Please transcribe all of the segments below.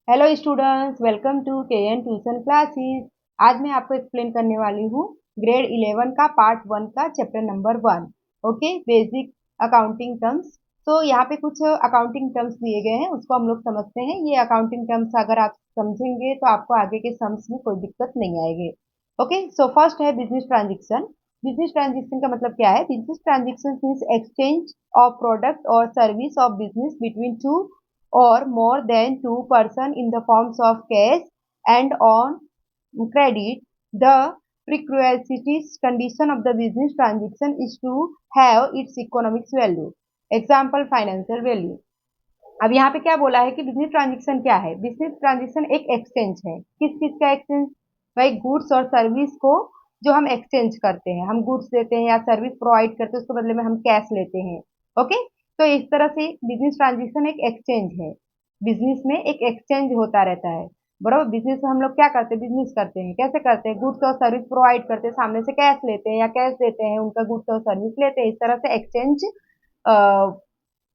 Hello students, welcome to KN tuition classes. आज मैं आपको एक्सप्लेन करने वाली हूँ ग्रेड 11 का पार्ट 1 का chapter number 1। Okay, basic accounting terms. तो यहाँ पे कुछ अकाउंटिंग टर्म्स दिए गए हैं, उसको हम लोग समझते हैं। ये अकाउंटिंग टर्म्स अगर आप समझेंगे तो आपको आगे के सम्स में कोई दिक्कत नहीं आएगी। ओके, सो फर्स्ट है बिजनेस ट्रांजेक्शन। बिजनेस ट्रांजेक्शन का मतलब क्या है? Business transaction means exchange of product और service of business between two or more than two person in the forms of cash and on credit. The prerequisite condition of the business transaction is to have its economic value. Example, financial value. अब यहाँ पे क्या बोला है कि business transaction क्या है? Business transaction एक एक्सचेंज है। किस चीज का एक्सचेंज? भाई गुड्स और सर्विस को जो हम एक्सचेंज करते हैं, हम गुड्स देते हैं या सर्विस प्रोवाइड करते हैं, उसके बदले में हम कैश लेते हैं। ओके, तो इस तरह से बिजनेस ट्रांजेक्शन एक एक्सचेंज है। बिजनेस में एक एक्सचेंज होता रहता है। बराबर, बिजनेस में हम लोग क्या करते हैं? बिजनेस करते हैं। कैसे करते हैं? गुड्स और सर्विस प्रोवाइड करते हैं, सामने से कैश लेते हैं या कैश देते हैं, उनका गुड्स और सर्विस लेते हैं। इस तरह से एक्सचेंज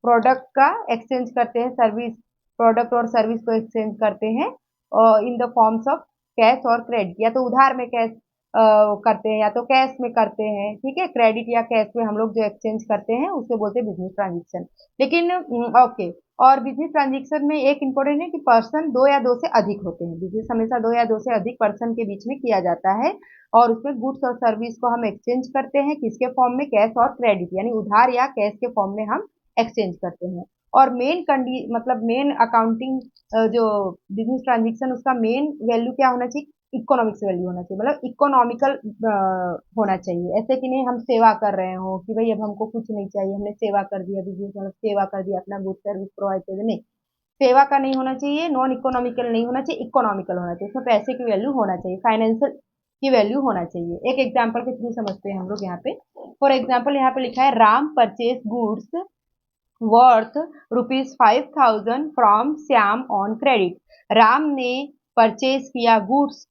प्रोडक्ट का एक्सचेंज करते हैं, सर्विस प्रोडक्ट और सर्विस को एक्सचेंज करते हैं in the forms of cash और क्रेडिट। या तो उधार में कैश करते हैं या तो कैश में करते हैं। ठीक है, क्रेडिट या कैश में हम लोग जो एक्सचेंज करते हैं उसको बोलते हैं बिजनेस ट्रांजेक्शन। लेकिन ओके, और बिजनेस ट्रांजेक्शन में एक इंपॉर्टेंट है कि पर्सन दो या दो से अधिक होते हैं। बिजनेस हमेशा दो या दो से अधिक पर्सन के बीच में किया जाता है और उसमें गुड्स और सर्विस को हम एक्सचेंज करते हैं किसके फॉर्म में? कैश और क्रेडिट, यानी उधार या कैश के फॉर्म में हम एक्सचेंज करते हैं। और मतलब मेन अकाउंटिंग जो बिजनेस ट्रांजेक्शन, उसका मेन वैल्यू क्या होना चाहिए? इकोनॉमिक्स वैल्यू होना चाहिए, मतलब इकोनॉमिकल होना चाहिए। ऐसे कि नहीं हम सेवा कर रहे हो कि भाई अब हमको कुछ नहीं चाहिए, हमने सेवा कर दिया, बिजनेस मतलब सेवा कर दिया, अपना गुड सर्विस प्रोवाइड कर दिया। नहीं, सेवा का नहीं होना चाहिए, नॉन इकोनॉमिकल नहीं होना चाहिए, इकोनॉमिकल होना चाहिए। इसमें पैसे की वैल्यू होना चाहिए, फाइनेंशियल की वैल्यू होना चाहिए। एक एग्जाम्पल के थ्रू समझते हैं हम लोग यहाँ पे। फॉर एग्जाम्पल यहाँ पे लिखा है Ram purchase goods worth ₹5,000 from Shyam on credit. Ram ने परचेज किया गुड्स,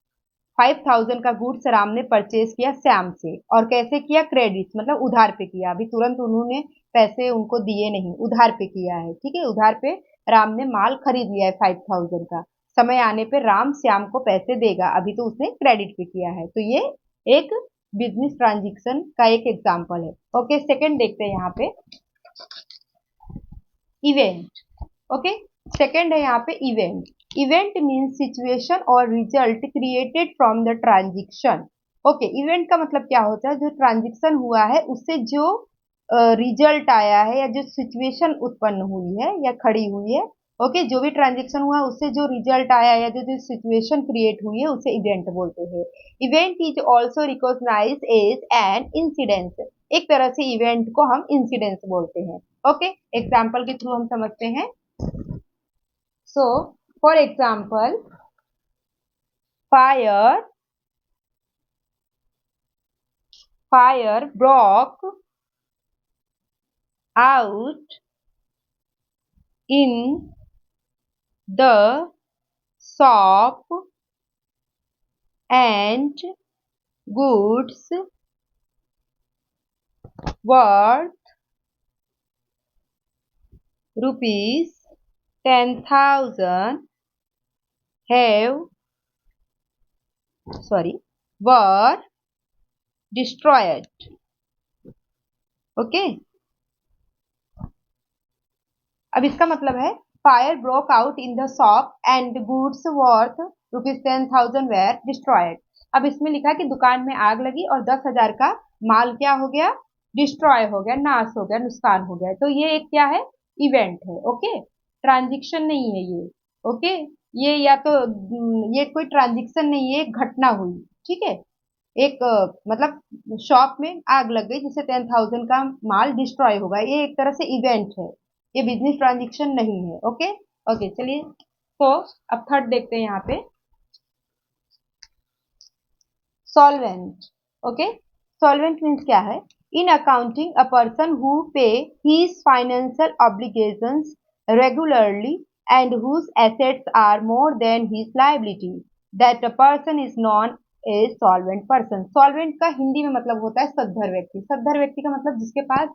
5,000 का गुड्स राम ने परचेज किया श्याम से। और कैसे किया? क्रेडिट मतलब उधार पे किया। अभी तुरंत उन्होंने पैसे उनको दिए नहीं, उधार पे किया है। ठीक है, उधार पे राम ने माल खरीद लिया है 5,000 का। समय आने पे राम श्याम को पैसे देगा, अभी तो उसने क्रेडिट पे किया है। तो ये एक बिजनेस ट्रांजेक्शन का एक एग्जाम्पल है। ओके, सेकंड देखते हैं यहाँ पे, इवेंट। ओके, सेकंड है यहाँ पे इवेंट। इवेंट मीन्स सिचुएशन और result created from the transaction. Okay, event का मतलब क्या होता है? जो ट्रांजेक्शन हुआ है उससे जो रिजल्ट आया है या जो सिचुएशन उत्पन्न हुई है या खड़ी हुई है। ओके, जो भी ट्रांजेक्शन हुआ उससे जो रिजल्ट आया या जो जो सिचुएशन क्रिएट हुई है उसे इवेंट बोलते हैं। Event is also recognise as an incidence. एक तरह से इवेंट को हम इंसिडेंस बोलते हैं। ओके, एग्जाम्पल के थ्रू हम समझते हैं। So for example, fire fire broke out in the shop and goods worth ₹10,000 have were destroyed. Okay, अब इसका मतलब है fire broke out in the shop and goods worth ₹10,000 were destroyed. अब इसमें लिखा है कि दुकान में आग लगी और 10,000 का माल क्या हो गया? डिस्ट्रॉय हो गया, नाश हो गया, नुकसान हो गया। तो ये एक क्या है? इवेंट है। ओके, ट्रांजेक्शन नहीं है ये। ओके, ये या तो ये कोई ट्रांजेक्शन नहीं है, एक घटना हुई। ठीक है, एक मतलब शॉप में आग लग गई जिससे 10,000 का माल डिस्ट्रॉय होगा, ये एक तरह से इवेंट है, ये बिजनेस ट्रांजेक्शन नहीं है। ओके, ओके चलिए, तो अब थर्ड देखते हैं यहाँ पे, सॉल्वेंट। ओके, सॉल्वेंट मीन्स क्या है? In accounting a person who pay his financial obligations regularly and whose assets are more than his liability, that a person is known a solvent person. Solvent का हिंदी में मतलब होता है सद्धर व्यक्ति। सद्धर व्यक्ति का मतलब जिसके पास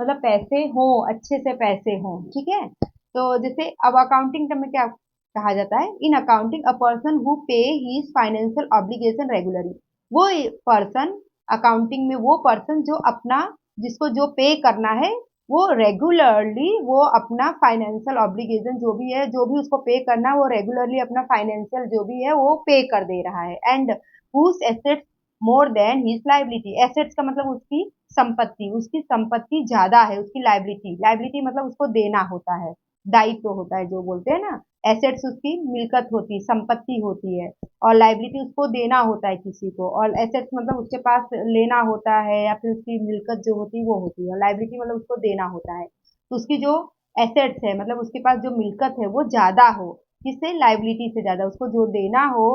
मतलब पैसे हो, अच्छे से पैसे हो। ठीक है, तो जैसे अब अकाउंटिंग टर्म में क्या कहा जाता है। In accounting a person who पे हिज फाइनेंशियल ऑब्लिगेशन रेगुलरली, वो पर्सन, अकाउंटिंग में वो पर्सन जो अपना, जिसको जो पे करना है वो रेगुलरली, वो अपना फाइनेंशियल ऑब्लिगेशन जो भी है, जो भी उसको पे करना है वो रेगुलरली अपना फाइनेंशियल जो भी है वो पे कर दे रहा है। And whose assets more than his liability, assets का मतलब उसकी संपत्ति, उसकी संपत्ति ज्यादा है उसकी लाइबिलिटी, लाइबिलिटी मतलब उसको देना होता है, दायित्व होता है जो बोलते हैं ना। एसेट्स उसकी मिल्कत होती है, संपत्ति होती है, और लाइबिलिटी उसको देना होता है किसी को, और एसेट्स मतलब उसके पास लेना होता है या फिर उसकी मिल्कत जो होती है वो होती है, और लाइबिलिटी मतलब उसको देना होता है। तो उसकी जो एसेट्स है मतलब उसके पास जो मिल्कत है वो ज्यादा हो, किससे, लाइबिलिटी से ज्यादा, उसको जो देना हो,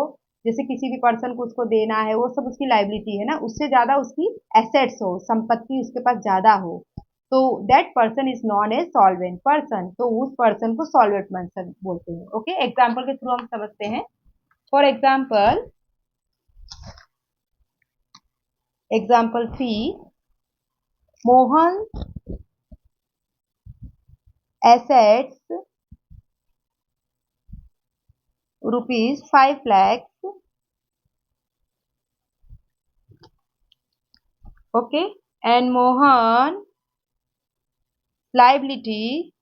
जैसे किसी भी पर्सन को उसको देना है वो सब उसकी लाइबिलिटी है ना, उससे ज्यादा उसकी एसेट्स हो, संपत्ति उसके पास ज्यादा हो, तो that person is known a solvent person, तो उस पर्सन को सॉल्वेंट पर्सन बोलते हैं। ओके, एग्जाम्पल के थ्रू हम समझते हैं। For example, example 3, Mohan assets ₹5 lakhs, okay, and Mohan liability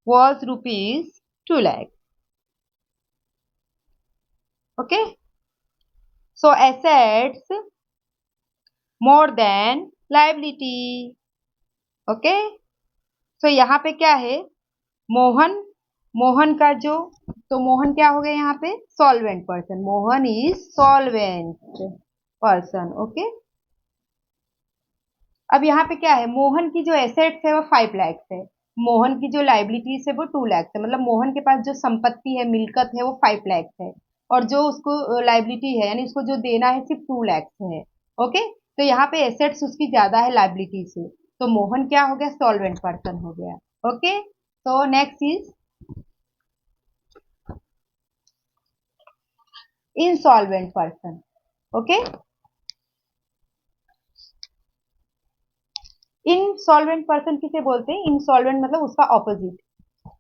was ₹2 lakhs. Okay, so assets more than liability. Okay, so यहाँ पे क्या है, मोहन, मोहन का जो, तो मोहन क्या हो गया यहाँ पे, solvent person, Mohan is solvent person. Okay, अब यहाँ पे क्या है, मोहन की जो एसेट्स है वो 5 lakhs है, मोहन की जो लाइबिलिटीज है वो 2 lakhs है, मतलब मोहन के पास जो संपत्ति है, मिल्कत है वो 5 lakhs है, और जो उसको लाइबिलिटी है यानी उसको जो देना है सिर्फ 2 lakhs है। ओके, तो यहाँ पे एसेट्स उसकी ज्यादा है लाइबिलिटी से, तो मोहन क्या हो गया, सॉल्वेंट पर्सन हो गया। ओके, तो next is insolvent person. Okay, insolvent person किसे बोलते हैं, इंसॉल्वेंट मतलब उसका opposite.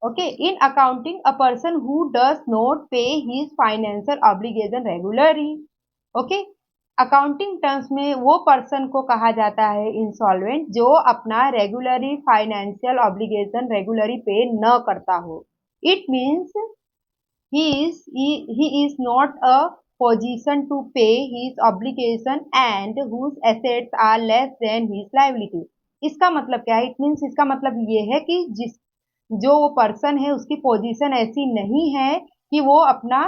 Okay, in accounting a person who does not pay his financial obligation regularly. Okay, accounting terms में वो पर्सन को कहा जाता है इंसॉल्वेंट जो अपना रेगुलरी फाइनेंशियल ऑब्लिगेशन रेगुलरी पे न करता हो। It means he is not a position to pay his obligation and whose assets are less than his liability। इसका मतलब क्या है, इट मीन्स इसका मतलब ये है कि जिस, जो वो पर्सन है उसकी पोजीशन ऐसी नहीं है कि वो अपना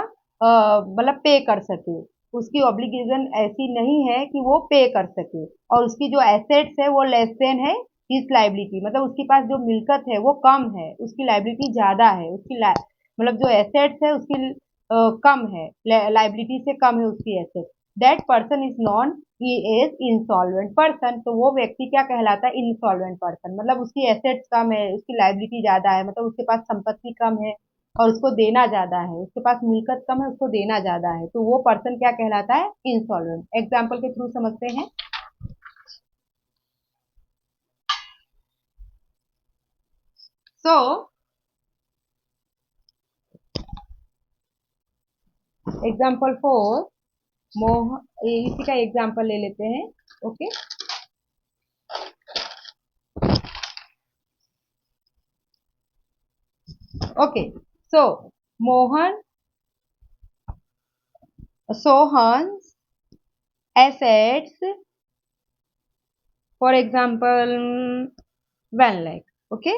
मतलब पे कर सके, उसकी ऑब्लिगेशन ऐसी नहीं है कि वो पे कर सके, और उसकी जो एसेट्स है वो लेस देन है हिज लाइबिलिटी, मतलब उसके पास जो मिल्कत है वो कम है, उसकी लाइबिलिटी ज्यादा है, उसकी मतलब जो एसेट्स है उसकी कम है, लाइबिलिटी से कम है उसकी asset, that person is non, he is insolvent person, तो वो व्यक्ति क्या कहलाता है, इंसॉल्वेंट पर्सन, मतलब उसकी एसेट्स कम है, उसकी लाइबिलिटी ज्यादा है, मतलब उसके पास संपत्ति कम है और उसको देना ज्यादा है, उसके पास मिल्कत कम है उसको देना ज्यादा है, तो वो पर्सन क्या कहलाता है, इंसॉल्वेंट। एग्जाम्पल के थ्रू समझते हैं। सो एग्जाम्पल 4, मोह, इसी का एग्जाम्पल ले लेते हैं। Okay, okay, so Mohan, Sohan's assets, for example 1 lakh, okay,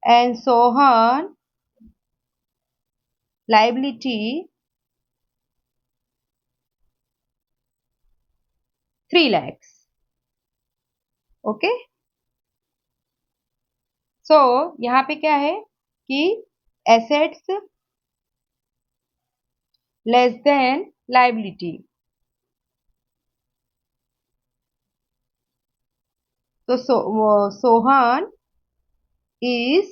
and Sohan liability 3 lakhs, okay, so यहाँ पे क्या है कि assets less than liability, तो Sohan is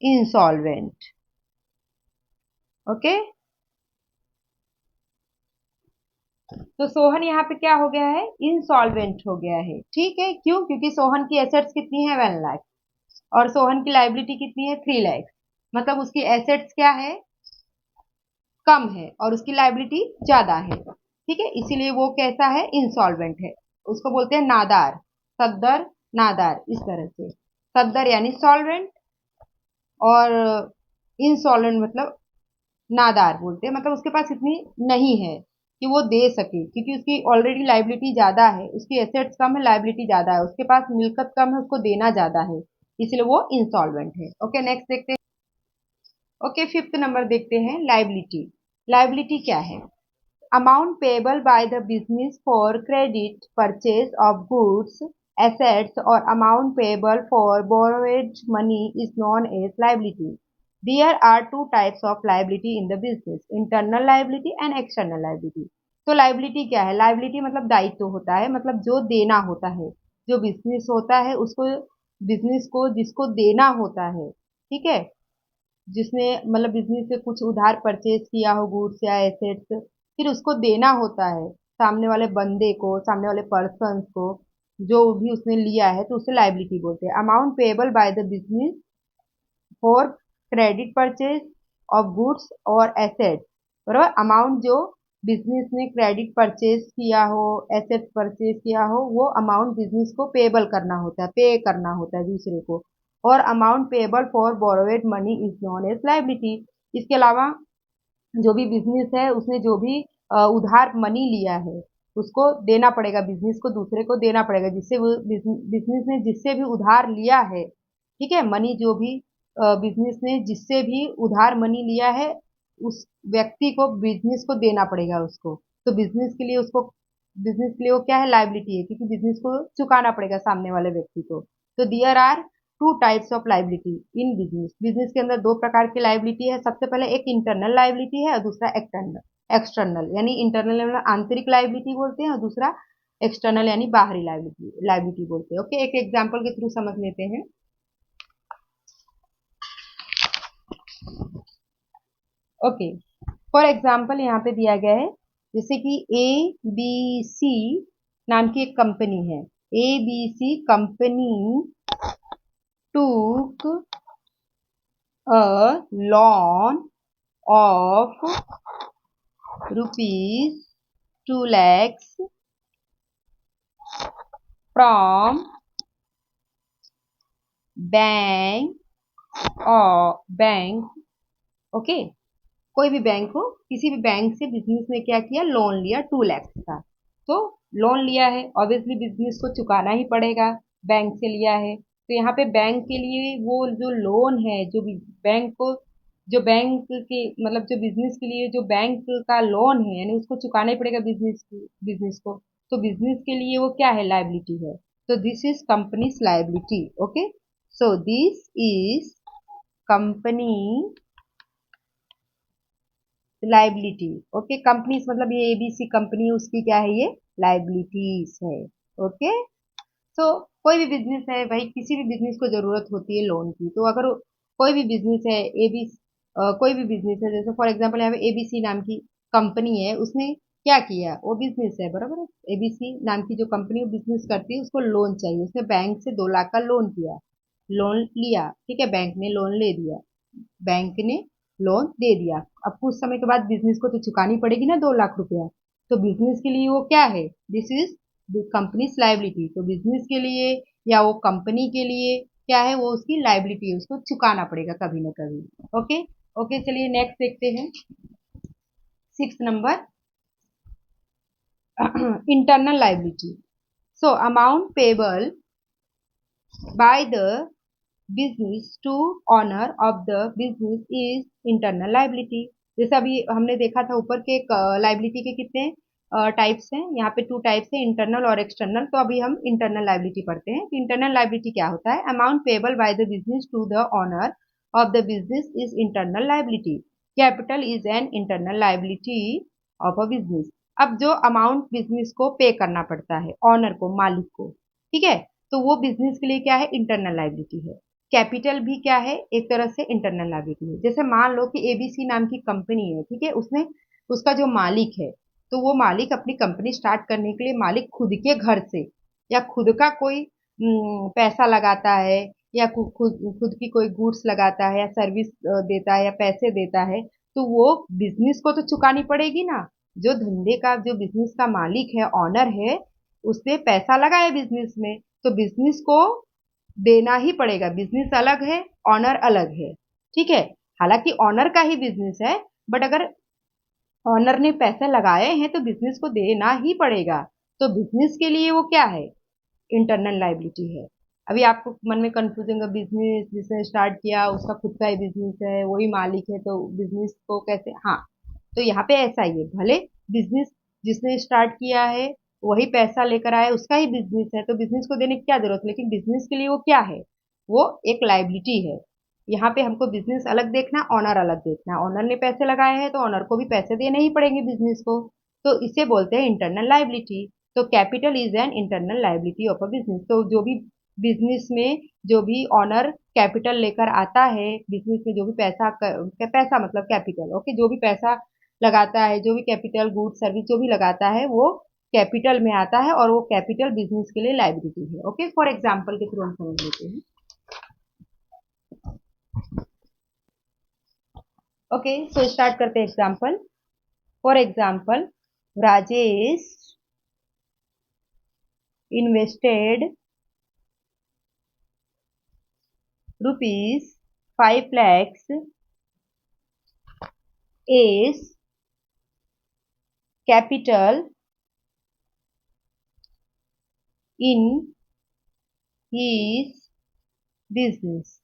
insolvent, okay, तो सोहन यहाँ पे क्या हो गया है, इंसॉल्वेंट हो गया है। ठीक है, क्यों? क्योंकि सोहन की एसेट्स कितनी है, 1 लाख, और सोहन की लाइबिलिटी कितनी है, 3 लाख। मतलब उसकी एसेट्स क्या है, कम है, और उसकी लाइबिलिटी ज्यादा है। ठीक है, इसीलिए वो कैसा है, इंसॉल्वेंट है। उसको बोलते हैं नादार, सद्दर, नादार, इस तरह से। सद्दर यानी सॉल्वेंट, और इंसॉल्वेंट मतलब नादार बोलते हैं, मतलब उसके पास इतनी नहीं है कि वो दे सके, क्योंकि उसकी ऑलरेडी लाइबिलिटी ज्यादा है, उसकी एसेट्स कम है, लाइबिलिटी ज्यादा है, उसके पास मिल्कत कम है, उसको देना ज्यादा है, इसलिए वो इंसॉल्वेंट है। ओके, नेक्स्ट देखते हैं। ओके, फिफ्थ नंबर देखते हैं, लाइबिलिटी। लाइबिलिटी क्या है? Amount payable by the business for credit purchase of goods, assets, or amount payable for borrowed money is known as liability. There are two types of liability in the business, internal liability and external liability. तो liability क्या है? liability मतलब दायित्व होता है, मतलब जो देना होता है, जो बिजनेस होता है उसको, बिजनेस को जिसको देना होता है, ठीक है, जिसने मतलब बिजनेस से कुछ उधार परचेज किया हो, गुड्स या एसेट्स, फिर उसको देना होता है सामने वाले बंदे को, सामने वाले पर्सन को, जो भी उसने लिया है, तो उसे लाइबिलिटी बोलते हैं। Amount payable by the business for credit purchase of goods और एसेट्स, बराबर, अमाउंट जो बिजनेस ने क्रेडिट परचेज किया हो, एसेट्स परचेज किया हो, वो अमाउंट बिजनेस को पेबल करना होता है, पे करना होता है दूसरे को। और amount payable for borrowed money is known as liability. इसके अलावा जो भी बिजनेस है, उसने जो भी उधार मनी लिया है, उसको देना पड़ेगा, बिजनेस को दूसरे को देना पड़ेगा, जिससे वो बिजनेस ने जिससे भी उधार लिया है, ठीक है, मनी जो भी बिजनेस ने जिससे भी उधार मनी लिया है, उस व्यक्ति को, बिजनेस को देना पड़ेगा उसको। तो बिजनेस के लिए उसको, बिजनेस के लिए वो क्या है, लाइबिलिटी है, क्योंकि बिजनेस को चुकाना पड़ेगा सामने वाले व्यक्ति को। तो there are two types of liability in business. Business के अंदर दो प्रकार की लाइबिलिटी है। सबसे पहले एक इंटरनल लाइबिलिटी है, और दूसरा एक्सटर्नल। एक्सटर्नल यानी इंटरनल मतलब आंतरिक लाइबिलिटी बोलते हैं, और दूसरा एक्सटर्नल यानी बाहरी लाइबिलिटी लाइबिलिटी बोलते हैं। ओके, एक एग्जांपल के थ्रू समझ लेते हैं। ओके, फॉर एग्जांपल यहाँ पे दिया गया है, जैसे कि ए बी सी नाम की एक कंपनी है। ए बी सी कंपनी टूक a loan of rupees 2 lakhs from bank or bank. Okay, कोई भी बैंक हो, किसी भी बैंक से बिजनेस ने क्या किया, लोन लिया 2 लाख का। तो लोन लिया है, ऑब्वियसली बिजनेस को चुकाना ही पड़ेगा, बैंक से लिया है। तो यहाँ पे बैंक के लिए वो जो लोन है, जो भी बैंक को, जो बैंक के मतलब जो बिजनेस के लिए जो बैंक का लोन है, यानी उसको चुकाना ही पड़ेगा बिजनेस को। तो बिजनेस के लिए वो क्या है, लाइबिलिटी है। तो this is companies liability. Okay, so this is company liability. Okay, companies मतलब ये एबीसी कंपनी, उसकी क्या है, ये लाइबिलिटीज है। ओके, सो कोई भी बिजनेस है भाई, किसी भी बिजनेस को जरूरत होती है लोन की। तो अगर कोई भी बिजनेस है, एबी कोई भी बिजनेस है, जैसे फॉर एग्जांपल यहाँ पे एबीसी नाम की कंपनी है, उसने क्या किया, वो बिजनेस है, बराबर है। एबीसी नाम की जो कंपनी बिजनेस करती है, उसको लोन चाहिए, उसने बैंक से 2 लाख का लोन किया, लोन लिया, ठीक है, बैंक ने लोन ले दिया, बैंक ने लोन दे दिया। अब कुछ समय के बाद बिजनेस को तो चुकानी पड़ेगी ना 2 लाख रुपया। तो बिजनेस के लिए वो क्या है, दिस इज कंपनीज लाइबिलिटी। तो बिजनेस के लिए या वो कंपनी के लिए क्या है, वो उसकी लाइबिलिटी है, उसको चुकाना पड़ेगा कभी ना कभी। ओके, ओके, चलिए नेक्स्ट देखते हैं, 6 number, internal liability. So amount payable by the business to owner of the business is internal liability। जैसे अभी हमने देखा था ऊपर के लाइबिलिटी के कितने टाइप्स हैं, यहाँ पे 2 टाइप्स हैं, इंटरनल और एक्सटर्नल। तो अभी हम इंटरनल लाइबिलिटी पढ़ते हैं। इंटरनल लाइबिलिटी क्या होता है, amount payable by the business to the owner of the business is internal liability. Capital is an internal liability of a business. अब जो अमाउंट बिजनेस को पे करना पड़ता है, ऑनर को, मालिक को, ठीक है, तो वो बिजनेस के लिए क्या है, इंटरनल लाइबिलिटी है। कैपिटल भी क्या है, एक तरह से इंटरनल लाइबिलिटी है। जैसे मान लो कि एबीसी नाम की कंपनी है, ठीक है, उसने, उसका जो मालिक है, तो वो मालिक अपनी कंपनी स्टार्ट करने के लिए मालिक खुद के घर से या खुद का कोई पैसा लगाता है या खुद खुद की कोई गुड्स लगाता है या सर्विस देता है या पैसे देता है, तो वो बिजनेस को तो चुकानी पड़ेगी ना। जो धंधे का जो बिजनेस का मालिक है, ऑनर है, उसने पैसा लगाया बिजनेस में, तो बिजनेस को देना ही पड़ेगा। बिजनेस अलग है, ऑनर अलग है। ठीक है। हालांकि ऑनर का ही बिजनेस है, बट अगर ऑनर ने पैसे लगाए हैं तो बिजनेस को देना ही पड़ेगा। तो बिजनेस के लिए वो क्या है? इंटरनल लाइबिलिटी है। अभी आपको मन में कंफ्यूजन, बिजनेस जिसने स्टार्ट किया उसका खुद का ही बिजनेस है, वही मालिक है, तो बिजनेस को कैसे, हाँ, तो यहाँ पे ऐसा ही है। भले बिजनेस जिसने स्टार्ट किया है वही पैसा लेकर आया, उसका ही बिजनेस है, तो बिजनेस को देने की क्या जरूरत है, लेकिन बिजनेस के लिए वो क्या है? वो एक लाइबिलिटी है। यहाँ पे हमको बिजनेस अलग देखना, ऑनर अलग देखना। ऑनर ने पैसे लगाए हैं तो ऑनर को भी पैसे देने ही पड़ेंगे बिजनेस को, तो इसे बोलते हैं इंटरनल लाइबिलिटी। तो capital is an internal liability of a business. तो जो भी बिजनेस में जो भी ऑनर कैपिटल लेकर आता है, बिजनेस में जो भी पैसा मतलब कैपिटल, ओके, जो भी पैसा लगाता है, जो भी कैपिटल गुड सर्विस जो भी लगाता है, वो कैपिटल में आता है और वो कैपिटल बिजनेस के लिए लाइबिलिटी है। ओके, फॉर एग्जाम्पल के थ्रू हम समझ लेते हैं। ओके, सो स्टार्ट करते हैं example. For example, Rajesh invested rupees 5 lakhs as capital in his business.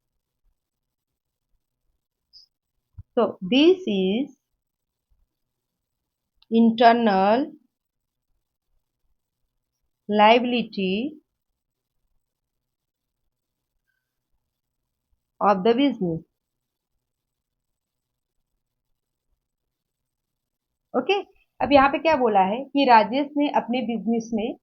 So this is internal liability of the business. Okay, अब यहाँ पे क्या बोला है कि राजेश ने अपने बिजनेस में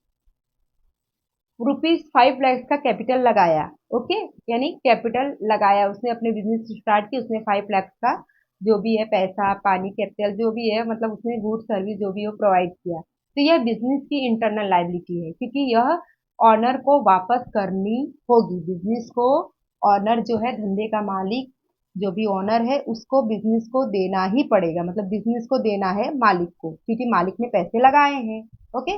₹5 लाख का कैपिटल लगाया। ओके, यानी कैपिटल लगाया उसने, अपने बिजनेस स्टार्ट की, उसने 5 लाख का जो भी है पैसा पानी कैपिटल जो भी है, मतलब उसने गुड सर्विस जो भी हो प्रोवाइड किया। तो यह बिजनेस की इंटरनल लाइबिलिटी है, क्योंकि यह ऑनर को वापस करनी होगी। बिजनेस को ऑनर जो है, धंधे का मालिक जो भी ऑनर है, उसको बिजनेस को देना ही पड़ेगा। मतलब बिजनेस को देना है मालिक को, क्योंकि मालिक ने पैसे लगाए हैं। ओके,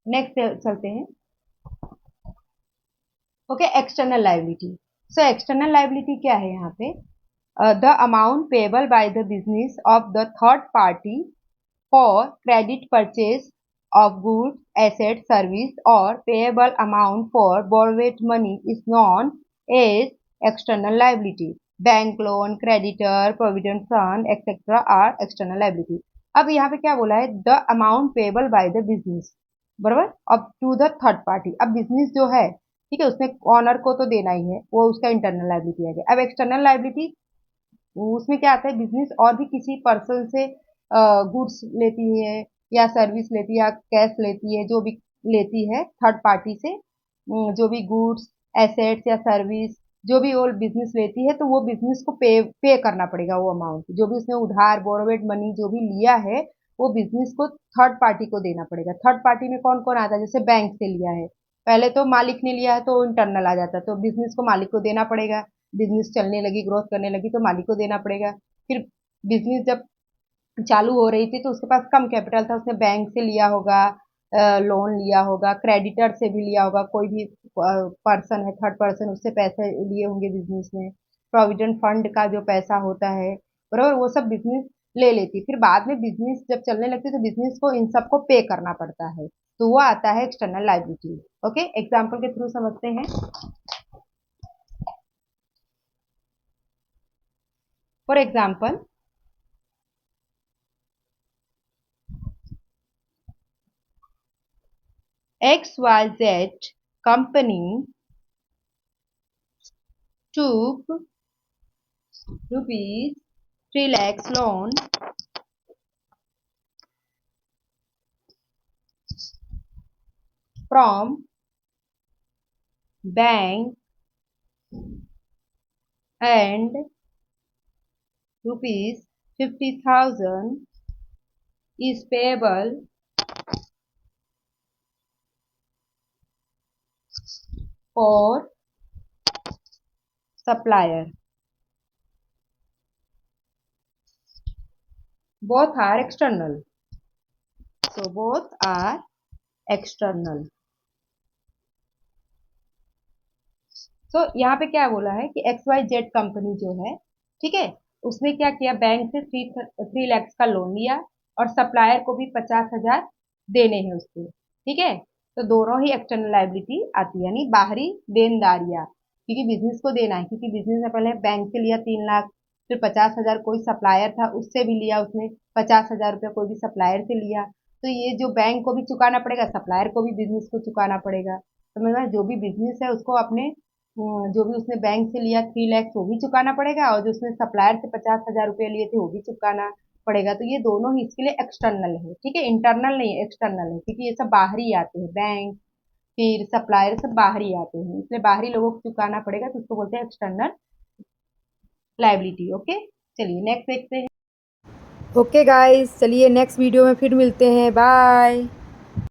नेक्स्ट चलते हैं। Okay, external liability. So external liability क्या है यहाँ पे? The amount payable by the business of the third party for credit purchase of goods, asset, service or payable amount for borrowed money is known as external liability. Bank loan, creditor, provident fund etcetera are external liability. अब यहाँ पे क्या बोला है? The amount payable by the business, बराबर, अब to the third party. अब business जो है, ठीक है, उसने ऑनर को तो देना ही है, वो उसका इंटरनल लाइबिलिटी आ गया। अब एक्सटर्नल लाइबिलिटी, उसमें क्या आता है? बिजनेस और भी किसी पर्सन से गुड्स लेती है या सर्विस लेती है या कैश लेती है, जो भी लेती है थर्ड पार्टी से, जो भी गुड्स, एसेट्स या सर्विस जो भी वो बिजनेस लेती है, तो वो बिजनेस को पे करना पड़ेगा। वो अमाउंट जो भी उसने उधार बोरोवेड मनी जो भी लिया है, वो बिजनेस को थर्ड पार्टी को देना पड़ेगा। थर्ड पार्टी में कौन कौन आता है? जैसे बैंक से लिया है, पहले तो मालिक ने लिया है तो इंटरनल आ जाता है, तो बिजनेस को मालिक को देना पड़ेगा। बिजनेस चलने लगी, ग्रोथ करने लगी, तो मालिक को देना पड़ेगा। फिर बिजनेस जब चालू हो रही थी तो उसके पास कम कैपिटल था, उसने बैंक से लिया होगा, लोन लिया होगा, क्रेडिटर से भी लिया होगा, कोई भी पर्सन है थर्ड पर्सन, उससे पैसे लिए होंगे बिजनेस में। प्रोविडेंट फंड का जो पैसा होता है, बराबर, वो सब बिजनेस ले लेती। फिर बाद में बिजनेस जब चलने लगती तो बिजनेस को इन सबको पे करना पड़ता है, तो वो आता है एक्सटर्नल लाइबिलिटी। ओके, एग्जाम्पल के थ्रू समझते हैं। For example, XYZ company took rupees 3 lakhs loan from bank and rupees 50,000 is payable for supplier, both are external, so both are external। तो यहाँ पे क्या बोला है कि XYZ कंपनी जो है, ठीक है, उसने क्या किया, बैंक से 3 लाख का लोन लिया और सप्लायर को भी 50,000 देने हैं उसको, ठीक है। तो दोनों ही एक्सटर्नल लाइबिलिटी आती है, यानी बाहरी देनदारियां, क्योंकि बिजनेस को देना है, क्योंकि बिजनेस ने पहले बैंक से लिया 3 लाख, फिर 50,000 कोई सप्लायर था उससे भी लिया उसने, 50,000 रुपया कोई भी सप्लायर से लिया, तो ये जो बैंक को भी चुकाना पड़ेगा, सप्लायर को भी बिजनेस को चुकाना पड़ेगा। तो मतलब जो भी बिजनेस है उसको अपने जो भी उसने बैंक से लिया 3 लाख वो भी चुकाना पड़ेगा, और जो उसने सप्लायर से 50,000 रुपये लिए थे वो भी चुकाना पड़ेगा। तो ये दोनों ही इसके लिए एक्सटर्नल है, ठीक है, इंटरनल नहीं है, एक्सटर्नल है, क्योंकि ये सब बाहरी आते हैं, बैंक फिर सप्लायर सब बाहरी आते हैं, इसलिए बाहरी लोगों को चुकाना पड़ेगा, तो उसको बोलते हैं एक्सटर्नल लाइबिलिटी। ओके, चलिए नेक्स्ट देखते हैं। ओके गाइस, चलिए नेक्स्ट वीडियो में फिर मिलते हैं, बाय।